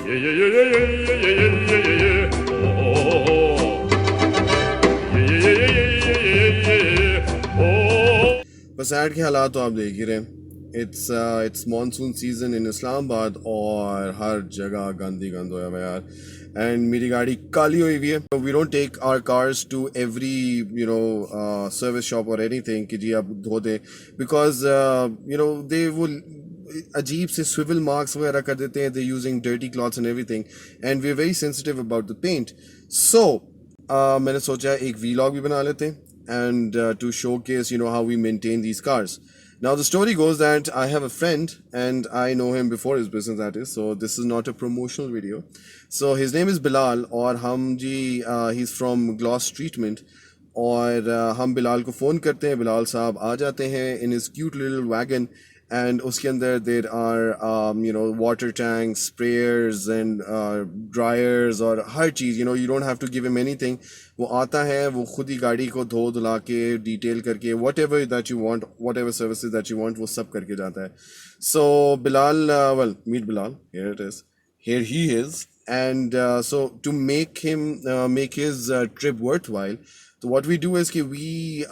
Yeah, yeah, yeah, yeah, yeah, yeah, yeah, yeah, yeah, yeah. Oh, oh, oh. Yeah, yeah, yeah, yeah, yeah, yeah, yeah, yeah. Oh. पसैट के हालात तो आप देख ही रहे हैं. It's monsoon season in Islamabad और हर जगह गंदी गंद होया हुआ यार. And मेरी गाड़ी काली हुई हुई है. We don't take our cars to every service shop or anything कि जी आप धो दें, because they will अजीब से swivel marks वगैरह कर देते हैं. They're using dirty cloths and everything, and we're very sensitive about the paint. So मैंने सोचा एक vlog भी बना लेते हैं, and to showcase how we maintain these cars. Now the story goes that I have a friend and I know him before his business, that is, so this is not a promotional video. So his name is Bilal और हम जी he's from gloss treatment और हम बिलाल को phone करते हैं. बिलाल साहब आ जाते हैं in his cute little wagon, and उसके अंदर there are water tanks, sprayers and dryers और हर चीज़. You don't have to give him anything. वो आता है, वो खुद ही गाड़ी को धो धुला के डिटेल करके whatever that you want, whatever services that you want, वो सब करके जाता है. So Bilal, well, meet Bilal. Here it is. Here he is. And so to make him make his trip worthwhile, so what we do is कि we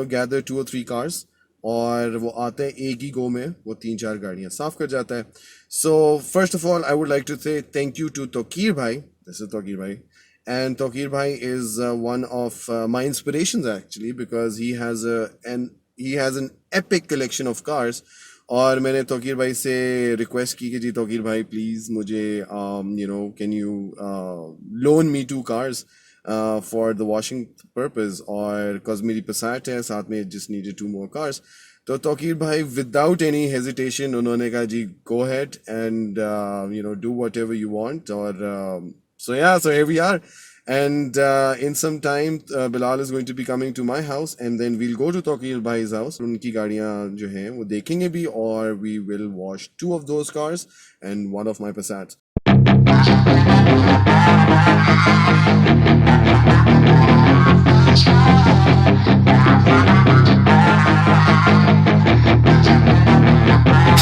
gather 2 or 3 cars और वो आते हैं एक ही गो में, वो 3-4 गाड़ियाँ साफ कर जाता है. So first of all, I would like to say thank you to Tauqir bhai. This is Tauqir bhai. And Tauqir bhai is one of my inspirations actually, because he has an epic collection of cars. और मैंने तौकीर भाई से request की कि जी तौकीर भाई please मुझे can you loan me 2 cars for the washing purpose, और because मेरी Passat है साथ में, just needed 2 more cars. तो तौकीर भाई without any hesitation उन्होंने कहा जी go ahead and do whatever you want. और so here we are. And in some time Bilal is going to be coming to my house, and then we'll go to Tauqir bhai's house. उनकी गाड़ियाँ जो हैं वो देखेंगे भी, और we will wash 2 of those cars and 1 of my Passats.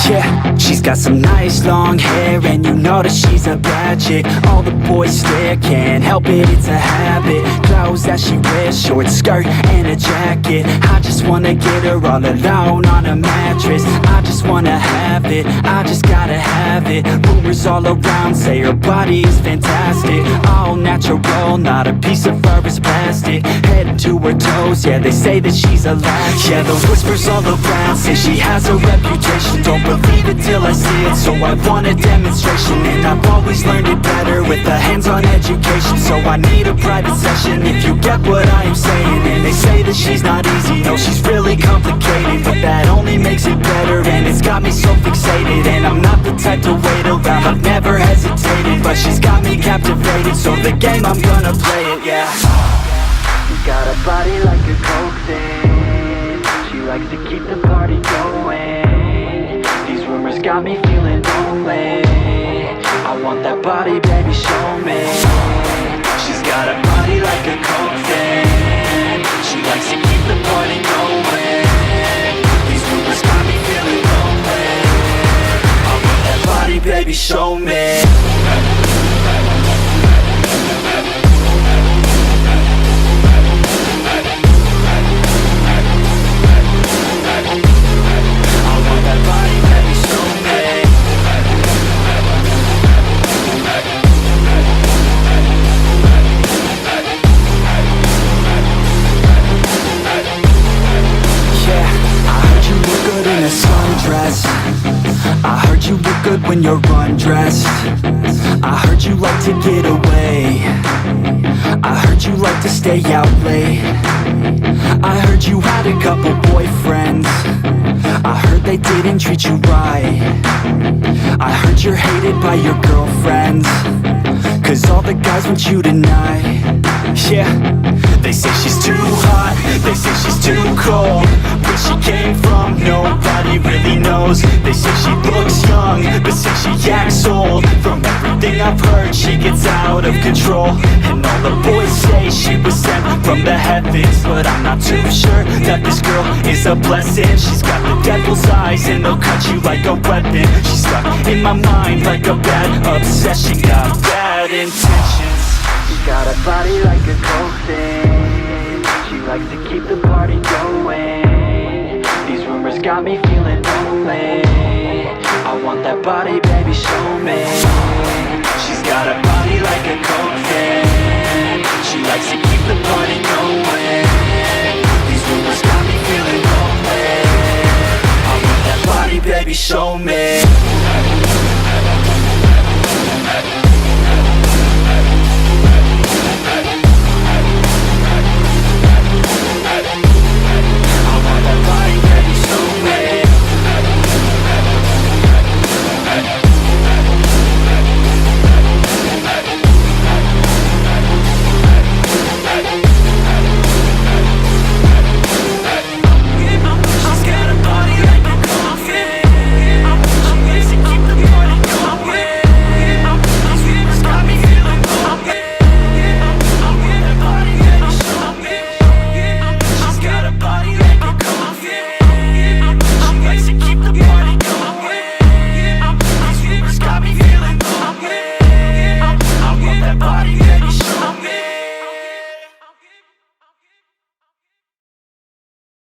Yeah, she's got some nice long hair, and you know that she's a bad chick. All the boys stare, can't help it, it's a habit. Clothes that she wears, short skirt and a jacket. I just wanna get her all alone on a mattress. I just wanna have it, I just gotta have it. Rumors all around say her body is fantastic. All natural, not a piece of fur is plastic. Head to her toes, yeah, they say that she's a latch. Yeah, the whispers all around say she has a reputation. Don't believe it till I see it, so I want a demonstration. And I've always learned it better with a hands-on education. So I need a private session if you get what I am saying. And they say that she's not easy, no, she's really complicated, but that only makes it better, and it's got me so fixated. And I'm not the type to wait around, I've never hesitated, but she's got me captivated, so the game, I'm gonna play it, yeah. You got a body like a coke thing, she likes to keep the party going. These rumors got me feeling lonely, I want that body, baby, show me. She's got a body like a coke thing, she likes to keep the party going. These rumors got me feeling lonely, I want that body, baby, show me. I heard you look good when you're undressed, I heard you like to get away, I heard you like to stay out late, I heard you had a couple boyfriends, I heard they didn't treat you right, I heard you're hated by your girlfriends, cause all the guys want you tonight. Yeah, They say she's too hot, they say she's too cold. Where she came from, nobody really knows. They say she looks young, but say she acts old. From everything I've heard, she gets out of control. And all the boys say she was sent from the heavens, but I'm not too sure that this girl is a blessing. She's got the devil's eyes and they'll cut you like a weapon. She's stuck in my mind like a bad obsession. Got bad intentions. She's got a body like a coffin. She likes to keep the party going. These rumors got me feeling lonely. I want that body, baby, show me. She's got a body like a coffin. She likes to keep the party going. These rumors got me feeling lonely. I want that body, baby, show me.